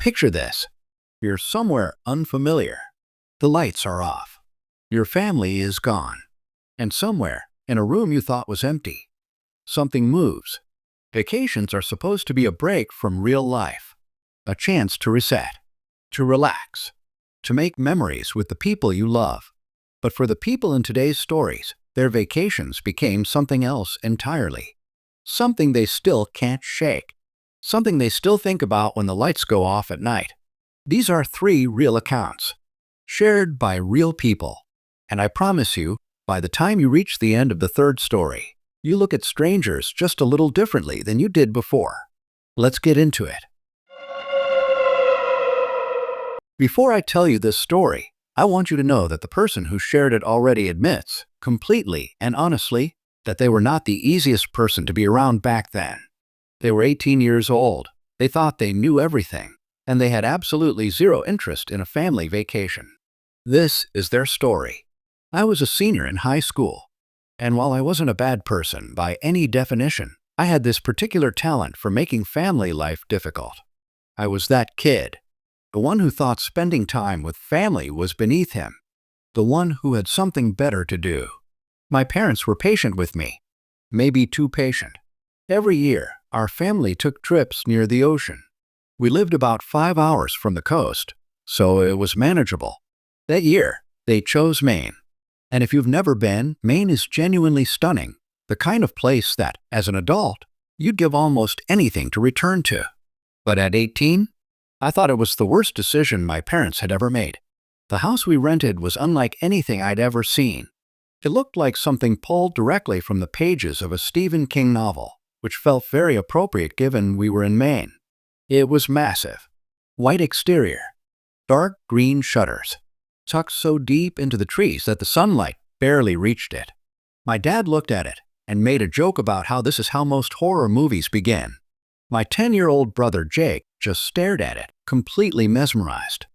Picture this. You're somewhere unfamiliar. The lights are off. Your family is gone. And somewhere, in a room you thought was empty, something moves. Vacations are supposed to be a break from real life, a chance to reset, to relax, to make memories with the people you love. But for the people in today's stories, their vacations became something else entirely. Something they still can't shake. Something they still think about when the lights go off at night. These are 3 real accounts, shared by real people. And I promise you, by the time you reach the end of the 3rd story, you look at strangers just a little differently than you did before. Let's get into it. Before I tell you this story, I want you to know that the person who shared it already admits, completely and honestly, that they were not the easiest person to be around back then. They were 18 years old, they thought they knew everything, and they had absolutely zero interest in a family vacation. This is their story. I was a senior in high school, and while I wasn't a bad person by any definition, I had this particular talent for making family life difficult. I was that kid, the one who thought spending time with family was beneath him, the one who had something better to do. My parents were patient with me, maybe too patient. Every year, our family took trips near the ocean. We lived about 5 hours from the coast, so it was manageable. That year, they chose Maine. And if you've never been, Maine is genuinely stunning, the kind of place that, as an adult, you'd give almost anything to return to. But at 18, I thought it was the worst decision my parents had ever made. The house we rented was unlike anything I'd ever seen. It looked like something pulled directly from the pages of a Stephen King novel, which felt very appropriate given we were in Maine. It was massive. White exterior, dark green shutters, tucked so deep into the trees that the sunlight barely reached it. My dad looked at it and made a joke about how this is how most horror movies begin. My 10-year-old brother Jake just stared at it, completely mesmerized.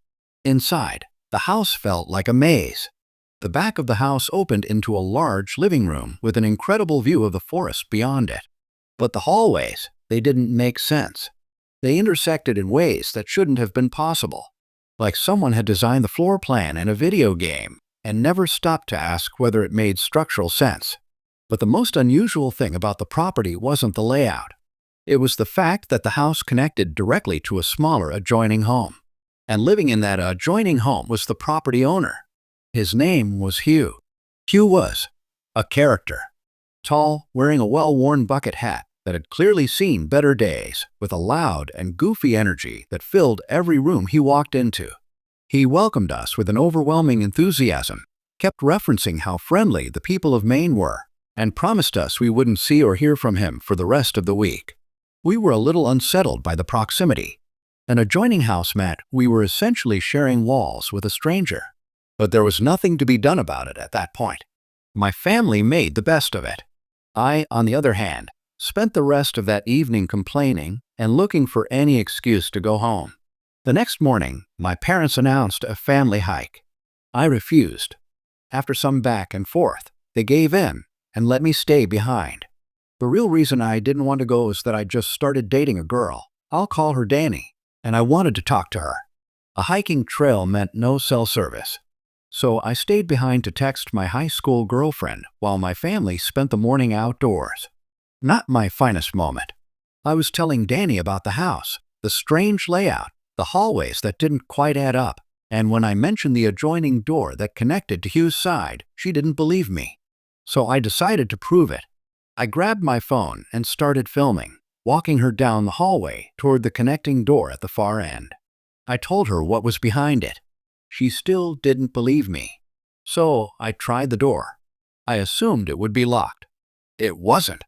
Inside, the house felt like a maze. The back of the house opened into a large living room with an incredible view of the forest beyond it. But the hallways, they didn't make sense. They intersected in ways that shouldn't have been possible. Like someone had designed the floor plan in a video game and never stopped to ask whether it made structural sense. But the most unusual thing about the property wasn't the layout. It was the fact that the house connected directly to a smaller adjoining home. And living in that adjoining home was the property owner. His name was Hugh. Hugh was a character. Tall, wearing a well-worn bucket hat that had clearly seen better days, with a loud and goofy energy that filled every room he walked into. He welcomed us with an overwhelming enthusiasm, kept referencing how friendly the people of Maine were, and promised us we wouldn't see or hear from him for the rest of the week. We were a little unsettled by the proximity. An adjoining house meant we were essentially sharing walls with a stranger. But there was nothing to be done about it at that point. My family made the best of it. I, on the other hand, spent the rest of that evening complaining and looking for any excuse to go home. The next morning, my parents announced a family hike. I refused. After some back and forth, they gave in and let me stay behind. The real reason I didn't want to go is that I just started dating a girl. I'll call her Danny, and I wanted to talk to her. A hiking trail meant no cell service. So I stayed behind to text my high school girlfriend while my family spent the morning outdoors. Not my finest moment. I was telling Danny about the house, the strange layout, the hallways that didn't quite add up, and when I mentioned the adjoining door that connected to Hugh's side, she didn't believe me. So I decided to prove it. I grabbed my phone and started filming, walking her down the hallway toward the connecting door at the far end. I told her what was behind it. She still didn't believe me. So I tried the door. I assumed it would be locked. It wasn't.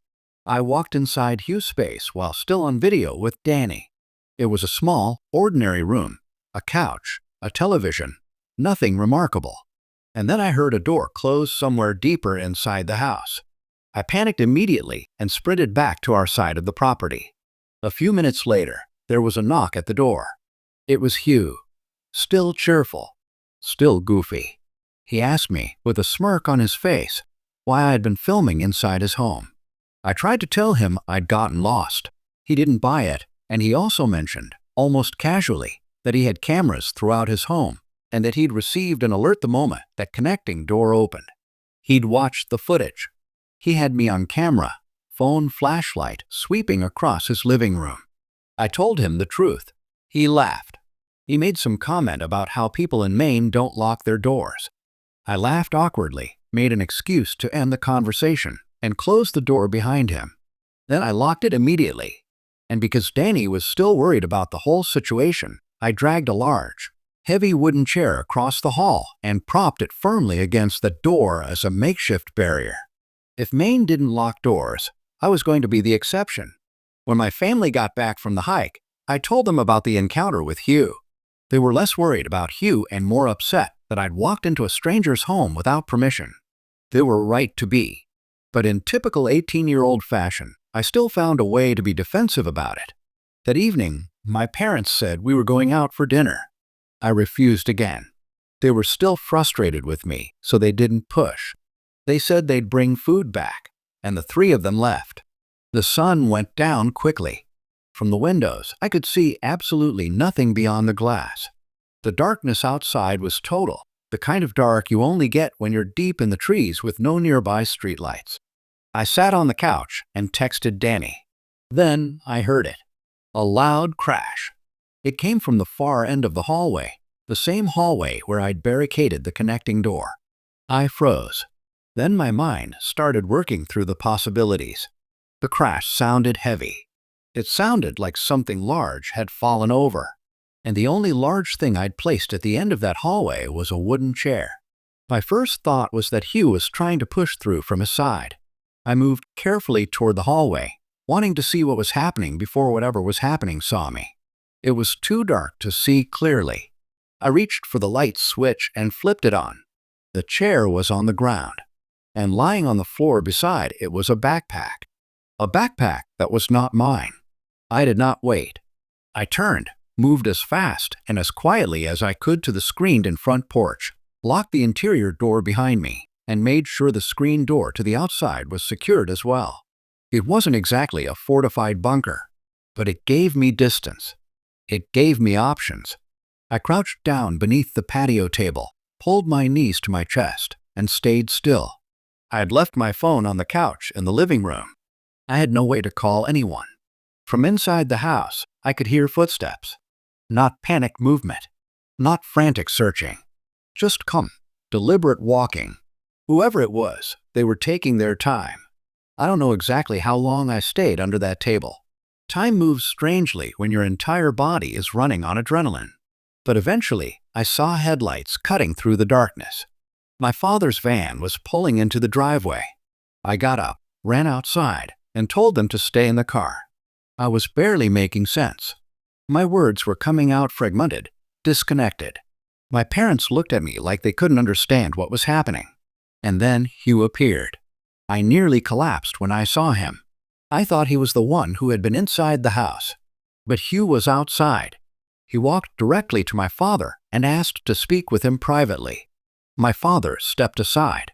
I walked inside Hugh's space while still on video with Danny. It was a small, ordinary room, a couch, a television, nothing remarkable. And then I heard a door close somewhere deeper inside the house. I panicked immediately and sprinted back to our side of the property. A few minutes later, there was a knock at the door. It was Hugh, still cheerful, still goofy. He asked me, with a smirk on his face, why I had been filming inside his home. I tried to tell him I'd gotten lost. He didn't buy it, and he also mentioned, almost casually, that he had cameras throughout his home, and that he'd received an alert the moment that connecting door opened. He'd watched the footage. He had me on camera, phone flashlight sweeping across his living room. I told him the truth. He laughed. He made some comment about how people in Maine don't lock their doors. I laughed awkwardly, made an excuse to end the conversation, and closed the door behind him. Then I locked it immediately. And because Danny was still worried about the whole situation, I dragged a large, heavy wooden chair across the hall and propped it firmly against the door as a makeshift barrier. If Maine didn't lock doors, I was going to be the exception. When my family got back from the hike, I told them about the encounter with Hugh. They were less worried about Hugh and more upset that I'd walked into a stranger's home without permission. They were right to be. But in typical 18-year-old fashion, I still found a way to be defensive about it. That evening, my parents said we were going out for dinner. I refused again. They were still frustrated with me, so they didn't push. They said they'd bring food back, and the three of them left. The sun went down quickly. From the windows, I could see absolutely nothing beyond the glass. The darkness outside was total, the kind of dark you only get when you're deep in the trees with no nearby streetlights. I sat on the couch and texted Danny. Then I heard it. A loud crash. It came from the far end of the hallway, the same hallway where I'd barricaded the connecting door. I froze. Then my mind started working through the possibilities. The crash sounded heavy. It sounded like something large had fallen over, and the only large thing I'd placed at the end of that hallway was a wooden chair. My first thought was that Hugh was trying to push through from his side. I moved carefully toward the hallway, wanting to see what was happening before whatever was happening saw me. It was too dark to see clearly. I reached for the light switch and flipped it on. The chair was on the ground, and lying on the floor beside it was a backpack. A backpack that was not mine. I did not wait. I turned, moved as fast and as quietly as I could to the screened-in front porch, locked the interior door behind me, and made sure the screen door to the outside was secured as well. It wasn't exactly a fortified bunker, but it gave me distance. It gave me options. I crouched down beneath the patio table, pulled my knees to my chest, and stayed still. I had left my phone on the couch in the living room. I had no way to call anyone. From inside the house, I could hear footsteps. Not panicked movement. Not frantic searching. Just calm, deliberate walking. Whoever it was, they were taking their time. I don't know exactly how long I stayed under that table. Time moves strangely when your entire body is running on adrenaline. But eventually, I saw headlights cutting through the darkness. My father's van was pulling into the driveway. I got up, ran outside, and told them to stay in the car. I was barely making sense. My words were coming out fragmented, disconnected. My parents looked at me like they couldn't understand what was happening. And then Hugh appeared. I nearly collapsed when I saw him. I thought he was the one who had been inside the house. But Hugh was outside. He walked directly to my father and asked to speak with him privately. My father stepped aside.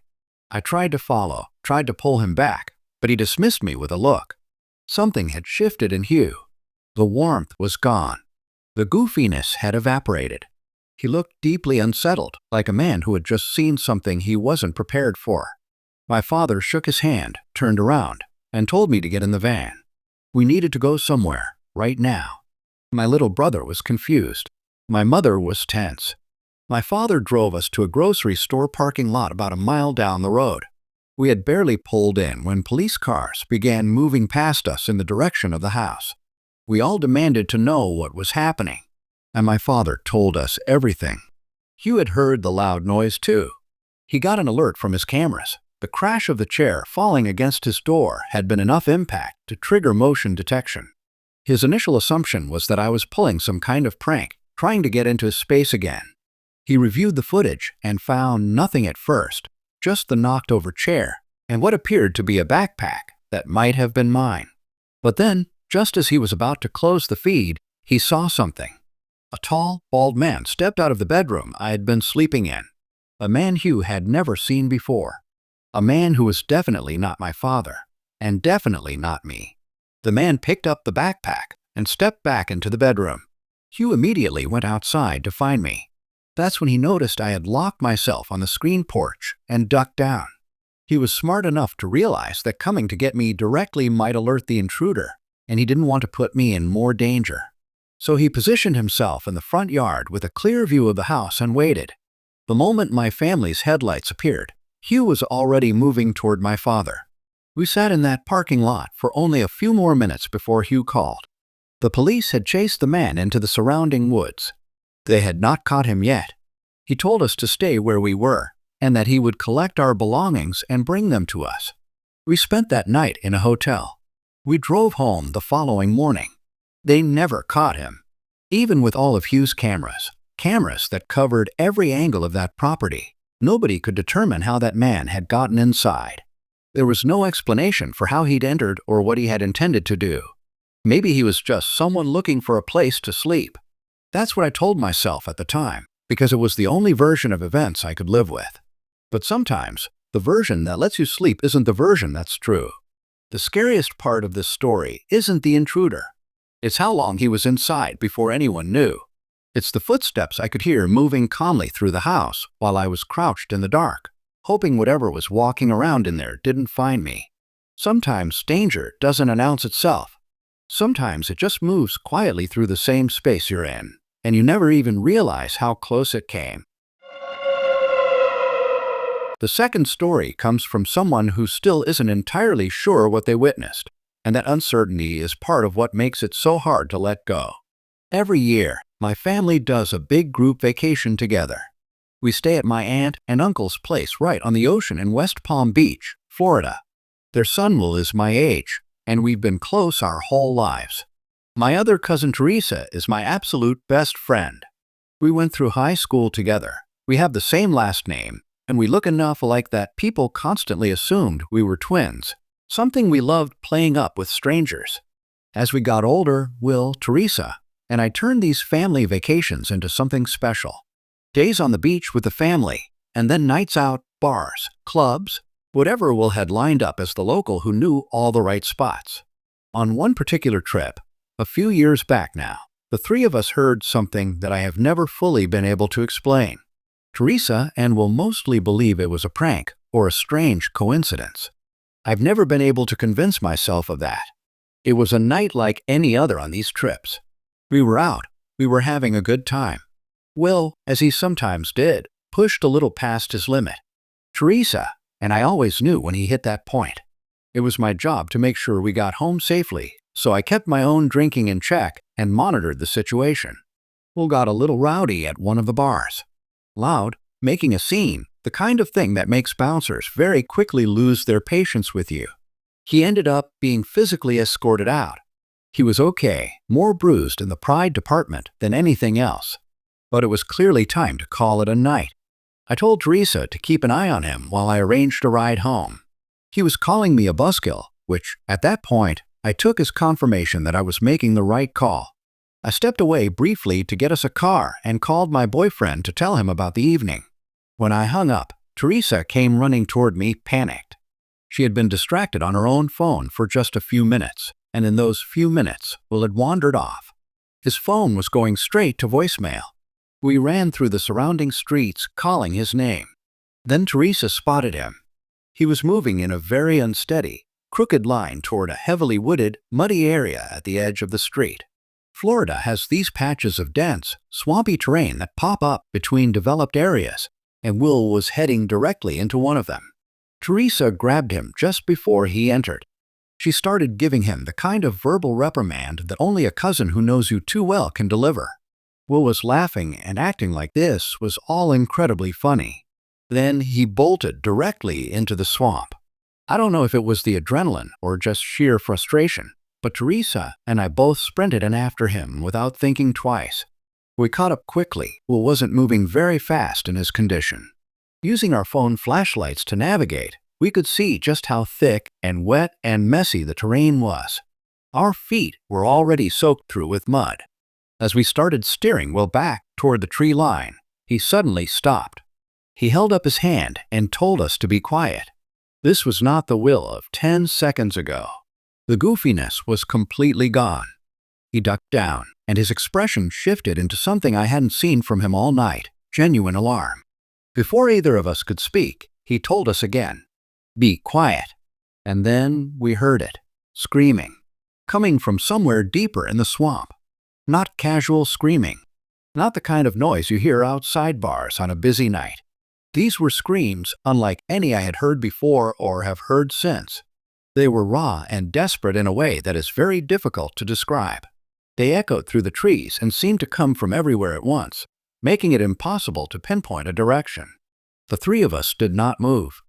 I tried to follow, tried to pull him back, but he dismissed me with a look. Something had shifted in Hugh. The warmth was gone. The goofiness had evaporated. He looked deeply unsettled, like a man who had just seen something he wasn't prepared for. My father shook his hand, turned around, and told me to get in the van. We needed to go somewhere, right now. My little brother was confused. My mother was tense. My father drove us to a grocery store parking lot about a mile down the road. We had barely pulled in when police cars began moving past us in the direction of the house. We all demanded to know what was happening, and my father told us everything. Hugh had heard the loud noise too. He got an alert from his cameras. The crash of the chair falling against his door had been enough impact to trigger motion detection. His initial assumption was that I was pulling some kind of prank, trying to get into his space again. He reviewed the footage and found nothing at first, just the knocked-over chair and what appeared to be a backpack that might have been mine. But then, just as he was about to close the feed, he saw something. A tall, bald man stepped out of the bedroom I had been sleeping in. A man Hugh had never seen before. A man who was definitely not my father, and definitely not me. The man picked up the backpack and stepped back into the bedroom. Hugh immediately went outside to find me. That's when he noticed I had locked myself on the screen porch and ducked down. He was smart enough to realize that coming to get me directly might alert the intruder, and he didn't want to put me in more danger. So he positioned himself in the front yard with a clear view of the house and waited. The moment my family's headlights appeared, Hugh was already moving toward my father. We sat in that parking lot for only a few more minutes before Hugh called. The police had chased the man into the surrounding woods. They had not caught him yet. He told us to stay where we were, and that he would collect our belongings and bring them to us. We spent that night in a hotel. We drove home the following morning. They never caught him. Even with all of Hugh's cameras that covered every angle of that property, nobody could determine how that man had gotten inside. There was no explanation for how he'd entered or what he had intended to do. Maybe he was just someone looking for a place to sleep. That's what I told myself at the time, because it was the only version of events I could live with. But sometimes, the version that lets you sleep isn't the version that's true. The scariest part of this story isn't the intruder. It's how long he was inside before anyone knew. It's the footsteps I could hear moving calmly through the house while I was crouched in the dark, hoping whatever was walking around in there didn't find me. Sometimes danger doesn't announce itself. Sometimes it just moves quietly through the same space you're in, and you never even realize how close it came. The second story comes from someone who still isn't entirely sure what they witnessed, and that uncertainty is part of what makes it so hard to let go. Every year, my family does a big group vacation together. We stay at my aunt and uncle's place right on the ocean in West Palm Beach, Florida. Their son Will is my age, and we've been close our whole lives. My other cousin Teresa is my absolute best friend. We went through high school together. We have the same last name, and we look enough alike that people constantly assumed we were twins, something we loved playing up with strangers. As we got older, Will, Teresa, and I turned these family vacations into something special. Days on the beach with the family, and then nights out, bars, clubs, whatever Will had lined up as the local who knew all the right spots. On one particular trip, a few years back now, the three of us heard something that I have never fully been able to explain. Teresa and Will mostly believe it was a prank or a strange coincidence. I've never been able to convince myself of that. It was a night like any other on these trips. We were out. We were having a good time. Will, as he sometimes did, pushed a little past his limit. Teresa, and I always knew when he hit that point. It was my job to make sure we got home safely, so I kept my own drinking in check and monitored the situation. Will got a little rowdy at one of the bars. Loud, making a scene, the kind of thing that makes bouncers very quickly lose their patience with you. He ended up being physically escorted out. He was okay, more bruised in the pride department than anything else. But it was clearly time to call it a night. I told Teresa to keep an eye on him while I arranged a ride home. He was calling me a buzzkill, which, at that point, I took as confirmation that I was making the right call. I stepped away briefly to get us a car and called my boyfriend to tell him about the evening. When I hung up, Teresa came running toward me, panicked. She had been distracted on her own phone for just a few minutes, and in those few minutes, Will had wandered off. His phone was going straight to voicemail. We ran through the surrounding streets, calling his name. Then Teresa spotted him. He was moving in a very unsteady, crooked line toward a heavily wooded, muddy area at the edge of the street. Florida has these patches of dense, swampy terrain that pop up between developed areas, and Will was heading directly into one of them. Teresa grabbed him just before he entered. She started giving him the kind of verbal reprimand that only a cousin who knows you too well can deliver. Will was laughing and acting like this was all incredibly funny. Then he bolted directly into the swamp. I don't know if it was the adrenaline or just sheer frustration, but Teresa and I both sprinted in after him without thinking twice. We caught up quickly. Will wasn't moving very fast in his condition. Using our phone flashlights to navigate, we could see just how thick and wet and messy the terrain was. Our feet were already soaked through with mud. As we started steering Will back toward the tree line, he suddenly stopped. He held up his hand and told us to be quiet. This was not the Will of 10 seconds ago. The goofiness was completely gone. He ducked down, and his expression shifted into something I hadn't seen from him all night, genuine alarm. Before either of us could speak, he told us again, "Be quiet." And then we heard it, screaming, coming from somewhere deeper in the swamp. Not casual screaming, not the kind of noise you hear outside bars on a busy night. These were screams unlike any I had heard before or have heard since. They were raw and desperate in a way that is very difficult to describe. They echoed through the trees and seemed to come from everywhere at once, making it impossible to pinpoint a direction. The three of us did not move.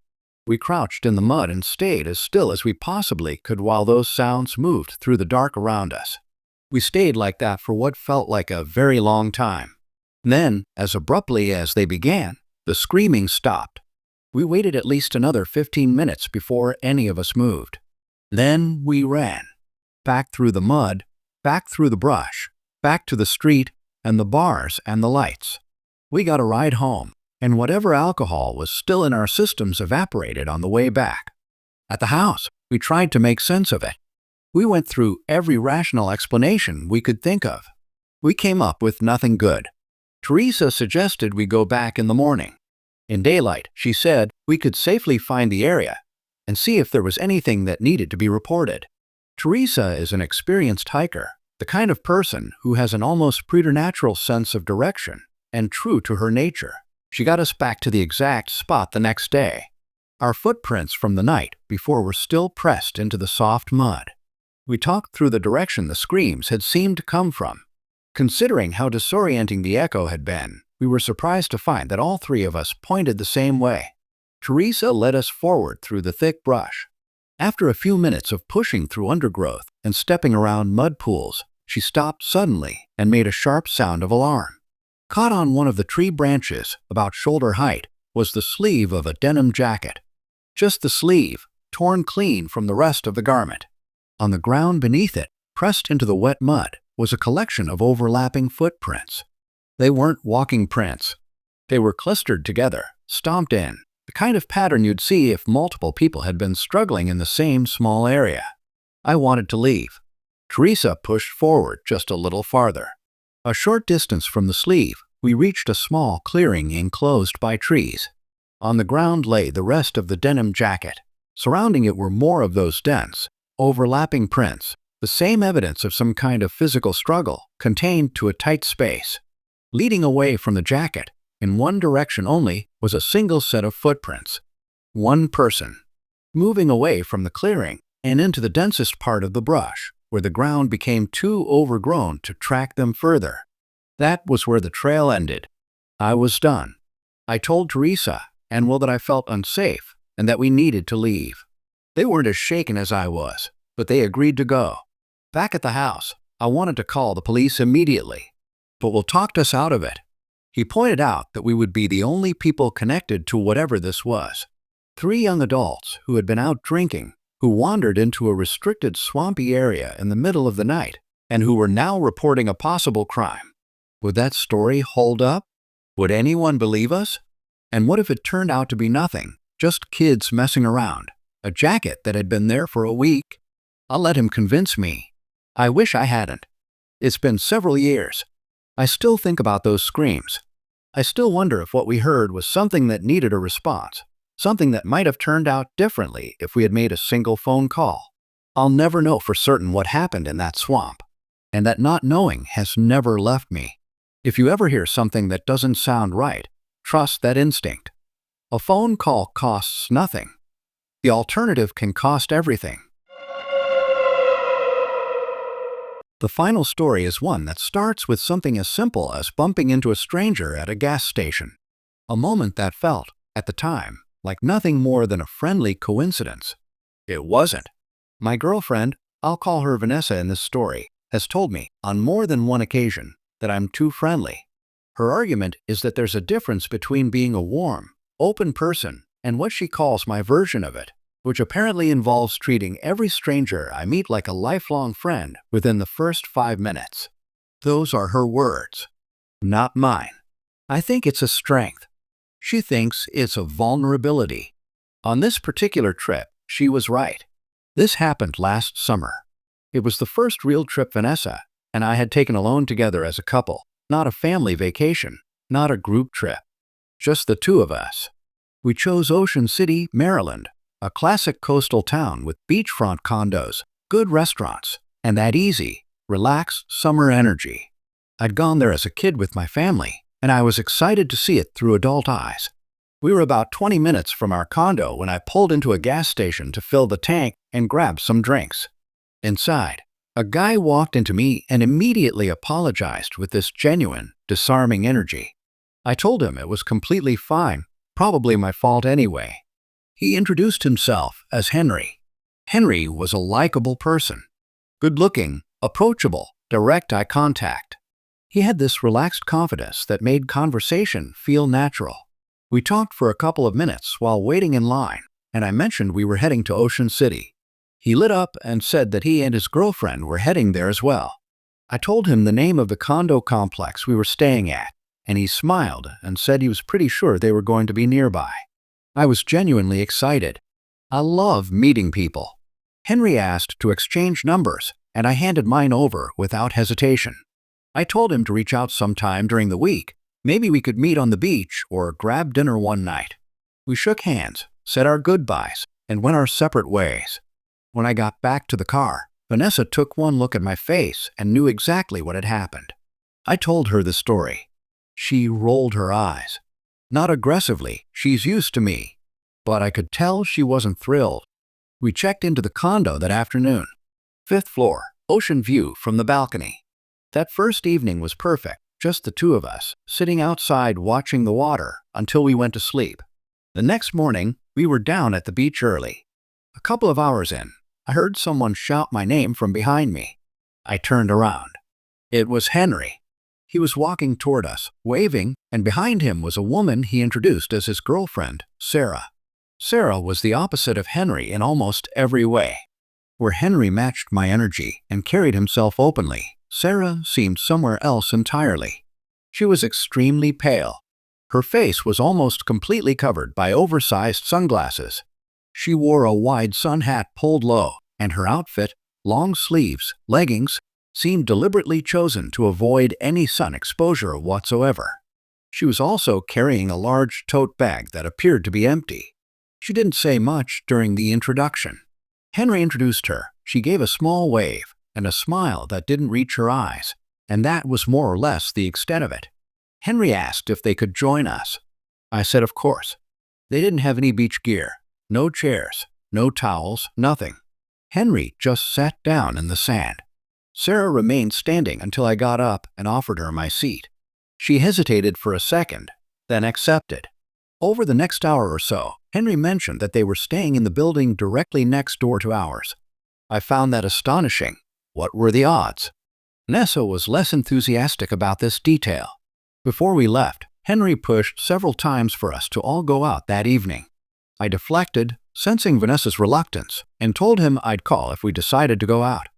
We crouched in the mud and stayed as still as we possibly could while those sounds moved through the dark around us. We stayed like that for what felt like a very long time. Then, as abruptly as they began, the screaming stopped. We waited at least another 15 minutes before any of us moved. Then we ran. Back through the mud, back through the brush, back to the street and the bars and the lights. We got a ride home, and whatever alcohol was still in our systems evaporated on the way back. At the house, we tried to make sense of it. We went through every rational explanation we could think of. We came up with nothing good. Teresa suggested we go back in the morning. In daylight, she said, we could safely find the area and see if there was anything that needed to be reported. Teresa is an experienced hiker, the kind of person who has an almost preternatural sense of direction, and true to her nature. She got us back to the exact spot the next day. Our footprints from the night before were still pressed into the soft mud. We talked through the direction the screams had seemed to come from. Considering how disorienting the echo had been, we were surprised to find that all three of us pointed the same way. Teresa led us forward through the thick brush. After a few minutes of pushing through undergrowth and stepping around mud pools, she stopped suddenly and made a sharp sound of alarm. Caught on one of the tree branches, about shoulder height, was the sleeve of a denim jacket. Just the sleeve, torn clean from the rest of the garment. On the ground beneath it, pressed into the wet mud, was a collection of overlapping footprints. They weren't walking prints. They were clustered together, stomped in, the kind of pattern you'd see if multiple people had been struggling in the same small area. I wanted to leave. Teresa pushed forward just a little farther. A short distance from the sleeve, we reached a small clearing enclosed by trees. On the ground lay the rest of the denim jacket. Surrounding it were more of those dense, overlapping prints, the same evidence of some kind of physical struggle contained to a tight space. Leading away from the jacket, in one direction only, was a single set of footprints. One person. Moving away from the clearing and into the densest part of the brush, where the ground became too overgrown to track them further. That was where the trail ended. I was done. I told Teresa and Will that I felt unsafe and that we needed to leave. They weren't as shaken as I was, but they agreed to go. Back at the house, I wanted to call the police immediately, but Will talked us out of it. He pointed out that we would be the only people connected to whatever this was. 3 young adults who had been out drinking, who wandered into a restricted swampy area in the middle of the night, and who were now reporting a possible crime. Would that story hold up? Would anyone believe us? And what if it turned out to be nothing, just kids messing around, a jacket that had been there for a week? I'll let him convince me. I wish I hadn't. It's been several years. I still think about those screams. I still wonder if what we heard was something that needed a response, something that might have turned out differently if we had made a single phone call. I'll never know for certain what happened in that swamp, and that not knowing has never left me. If you ever hear something that doesn't sound right, trust that instinct. A phone call costs nothing. The alternative can cost everything. The final story is one that starts with something as simple as bumping into a stranger at a gas station. A moment that felt, at the time, like nothing more than a friendly coincidence. It wasn't. My girlfriend, I'll call her Vanessa in this story, has told me on more than one occasion that I'm too friendly. Her argument is that there's a difference between being a warm, open person and what she calls my version of it, which apparently involves treating every stranger I meet like a lifelong friend within the first 5 minutes. Those are her words, not mine. I think it's a strength. She thinks it's a vulnerability. On this particular trip, she was right. This happened last summer. It was the first real trip Vanessa and I had taken alone together as a couple, not a family vacation, not a group trip, just the two of us. We chose Ocean City, Maryland, a classic coastal town with beachfront condos, good restaurants, and that easy, relaxed summer energy. I'd gone there as a kid with my family, and I was excited to see it through adult eyes. We were about 20 minutes from our condo when I pulled into a gas station to fill the tank and grab some drinks. Inside, a guy walked into me and immediately apologized with this genuine, disarming energy. I told him it was completely fine, probably my fault anyway. He introduced himself as Henry. Henry was a likable person. Good-looking, approachable, direct eye contact. He had this relaxed confidence that made conversation feel natural. We talked for a couple of minutes while waiting in line, and I mentioned we were heading to Ocean City. He lit up and said that he and his girlfriend were heading there as well. I told him the name of the condo complex we were staying at, and he smiled and said he was pretty sure they were going to be nearby. I was genuinely excited. I love meeting people. Henry asked to exchange numbers, and I handed mine over without hesitation. I told him to reach out sometime during the week. Maybe we could meet on the beach or grab dinner one night. We shook hands, said our goodbyes, and went our separate ways. When I got back to the car, Vanessa took one look at my face and knew exactly what had happened. I told her the story. She rolled her eyes. Not aggressively, she's used to me. But I could tell she wasn't thrilled. We checked into the condo that afternoon. 5th floor, ocean view from the balcony. That first evening was perfect, just the two of us, sitting outside watching the water until we went to sleep. The next morning, we were down at the beach early. A couple of hours in, I heard someone shout my name from behind me. I turned around. It was Henry. He was walking toward us, waving, and behind him was a woman he introduced as his girlfriend, Sarah. Sarah was the opposite of Henry in almost every way. Where Henry matched my energy and carried himself openly, Sarah seemed somewhere else entirely. She was extremely pale. Her face was almost completely covered by oversized sunglasses. She wore a wide sun hat pulled low, and her outfit, long sleeves, leggings, seemed deliberately chosen to avoid any sun exposure whatsoever. She was also carrying a large tote bag that appeared to be empty. She didn't say much during the introduction. Henry introduced her. She gave a small wave and a smile that didn't reach her eyes, and that was more or less the extent of it. Henry asked if they could join us. I said of course. They didn't have any beach gear. No chairs, no towels, nothing. Henry just sat down in the sand. Sarah remained standing until I got up and offered her my seat. She hesitated for a second, then accepted. Over the next hour or so, Henry mentioned that they were staying in the building directly next door to ours. I found that astonishing. What were the odds? Vanessa was less enthusiastic about this detail. Before we left, Henry pushed several times for us to all go out that evening. I deflected, sensing Vanessa's reluctance, and told him I'd call if we decided to go out.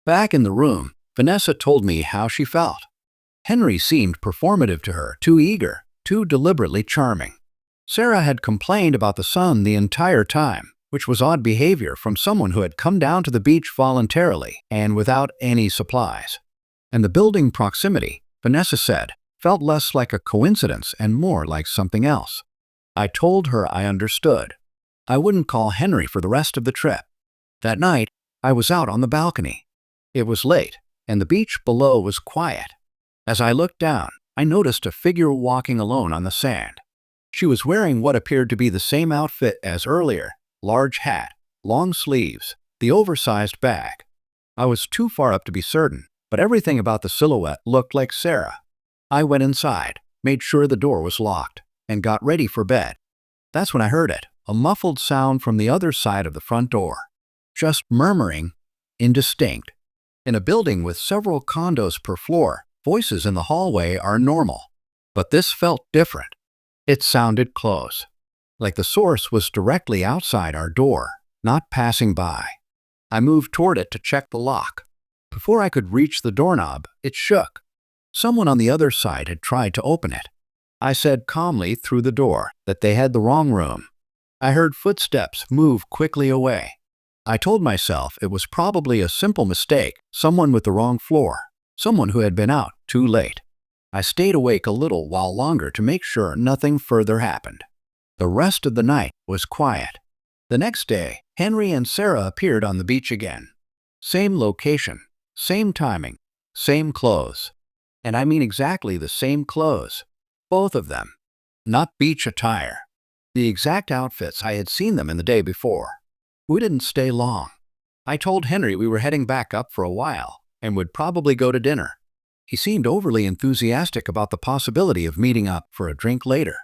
Back in the room, Vanessa told me how she felt. Henry seemed performative to her, too eager, too deliberately charming. Sarah had complained about the sun the entire time, which was odd behavior from someone who had come down to the beach voluntarily and without any supplies. And the building proximity, Vanessa said, felt less like a coincidence and more like something else. I told her I understood. I wouldn't call Henry for the rest of the trip. That night, I was out on the balcony. It was late, and the beach below was quiet. As I looked down, I noticed a figure walking alone on the sand. She was wearing what appeared to be the same outfit as earlier, large hat, long sleeves, the oversized bag. I was too far up to be certain, but everything about the silhouette looked like Sarah. I went inside, made sure the door was locked, and got ready for bed. That's when I heard it, a muffled sound from the other side of the front door. Just murmuring, indistinct. In a building with several condos per floor, voices in the hallway are normal. But this felt different. It sounded close, like the source was directly outside our door, not passing by. I moved toward it to check the lock. Before I could reach the doorknob, it shook. Someone on the other side had tried to open it. I said calmly through the door that they had the wrong room. I heard footsteps move quickly away. I told myself it was probably a simple mistake, someone with the wrong floor. someone who had been out too late. I stayed awake a little while longer to make sure nothing further happened. The rest of the night was quiet. The next day, Henry and Sarah appeared on the beach again. Same location, same timing, same clothes. And I mean exactly the same clothes. Both of them. Not beach attire. The exact outfits I had seen them in the day before. We didn't stay long. I told Henry we were heading back up for a while and would probably go to dinner. He seemed overly enthusiastic about the possibility of meeting up for a drink later.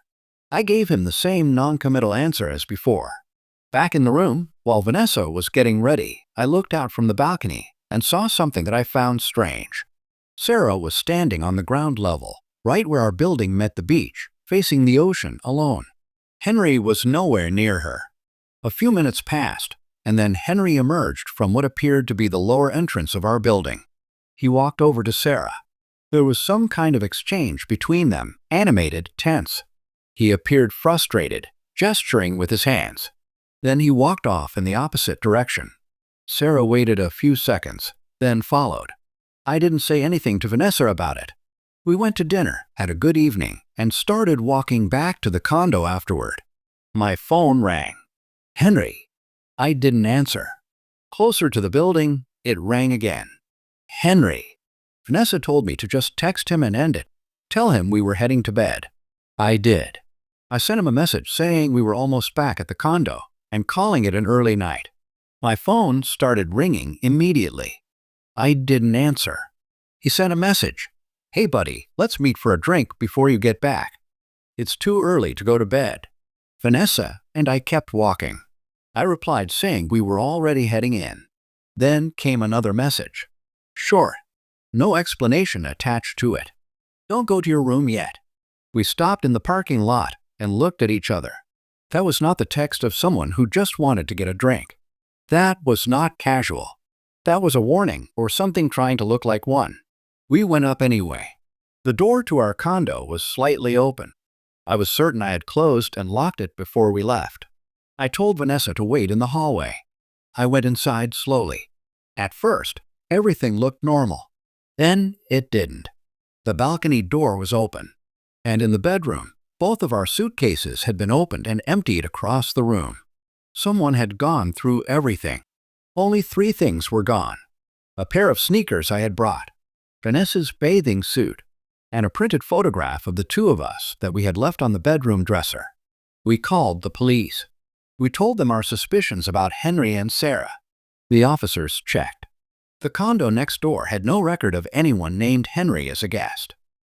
I gave him the same non-committal answer as before. Back in the room, while Vanessa was getting ready, I looked out from the balcony and saw something that I found strange. Sarah was standing on the ground level, right where our building met the beach, facing the ocean alone. Henry was nowhere near her. A few minutes passed, and then Henry emerged from what appeared to be the lower entrance of our building. He walked over to Sarah. There was some kind of exchange between them, animated, tense. He appeared frustrated, gesturing with his hands. Then he walked off in the opposite direction. Sarah waited a few seconds, then followed. I didn't say anything to Vanessa about it. We went to dinner, had a good evening, and started walking back to the condo afterward. My phone rang. Henry. I didn't answer. Closer to the building, it rang again. Henry. Vanessa told me to just text him and end it. Tell him we were heading to bed. I did. I sent him a message saying we were almost back at the condo and calling it an early night. My phone started ringing immediately. I didn't answer. He sent a message. Hey buddy, let's meet for a drink before you get back. It's too early to go to bed. Vanessa and I kept walking. I replied saying we were already heading in. Then came another message. Sure. No explanation attached to it. Don't go to your room yet. We stopped in the parking lot and looked at each other. That was not the text of someone who just wanted to get a drink. That was not casual. That was a warning or something trying to look like one. We went up anyway. The door to our condo was slightly open. I was certain I had closed and locked it before we left. I told Vanessa to wait in the hallway. I went inside slowly. At first, everything looked normal. Then it didn't. The balcony door was open. And in the bedroom, both of our suitcases had been opened and emptied across the room. Someone had gone through everything. Only 3 things were gone. A pair of sneakers I had brought, Vanessa's bathing suit, and a printed photograph of the 2 of us that we had left on the bedroom dresser. We called the police. We told them our suspicions about Henry and Sarah. The officers checked. The condo next door had no record of anyone named Henry as a guest.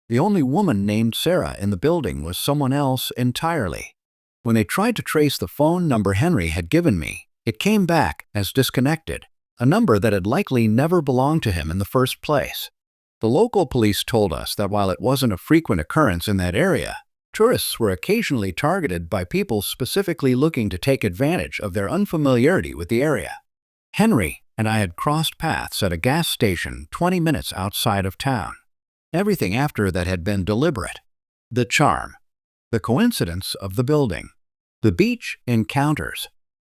The only woman named Sarah in the building was someone else entirely. When they tried to trace the phone number Henry had given me, it came back as disconnected, a number that had likely never belonged to him in the first place. The local police told us that while it wasn't a frequent occurrence in that area, tourists were occasionally targeted by people specifically looking to take advantage of their unfamiliarity with the area. Henry and I had crossed paths at a gas station 20 minutes outside of town. Everything after that had been deliberate. The charm, the coincidence of the building, the beach encounters,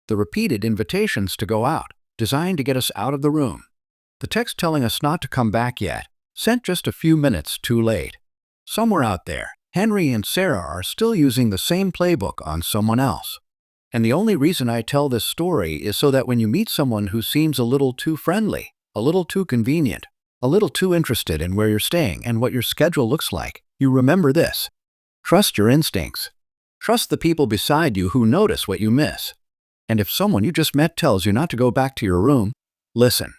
the repeated invitations to go out, designed to get us out of the room, the text telling us not to come back yet, sent just a few minutes too late. Somewhere out there, Henry and Sarah are still using the same playbook on someone else. And the only reason I tell this story is so that when you meet someone who seems a little too friendly, a little too convenient, a little too interested in where you're staying and what your schedule looks like, you remember this. Trust your instincts. Trust the people beside you who notice what you miss. And if someone you just met tells you not to go back to your room, listen.